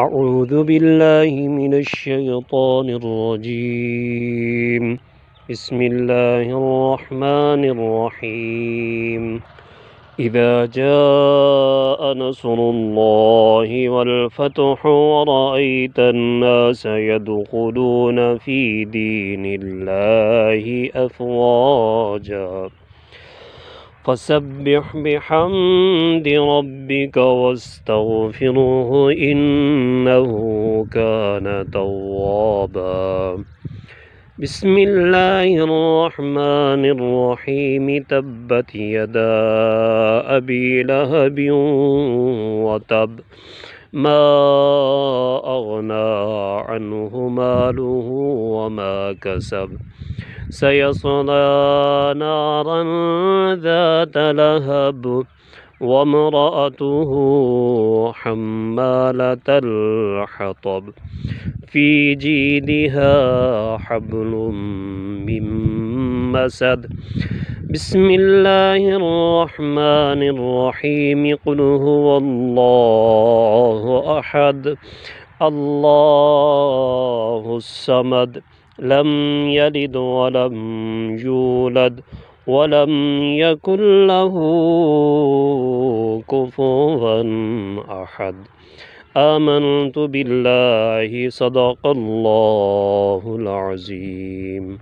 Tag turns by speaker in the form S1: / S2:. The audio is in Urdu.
S1: أعوذ بالله من الشيطان الرجيم بسم الله الرحمن الرحيم إذا جاء نصر الله والفتح ورأيت الناس يدخلون في دين الله أفواجا فسبح بحمد ربك واستغفره إنه كان توابا بسم الله الرحمن الرحيم تبت يدا أبي لهب وتب ما أغنى عنه ماله وما كسب سيصلى نارا ذات لهب وامرأته حمالة الحطب في جيدها حبل من مسد بسم الله الرحمن الرحيم قل هو الله أحد الله الصمد لم يلد ولم يولد ولم يكن له كفوا أحد آمنت بالله صدق الله العظيم।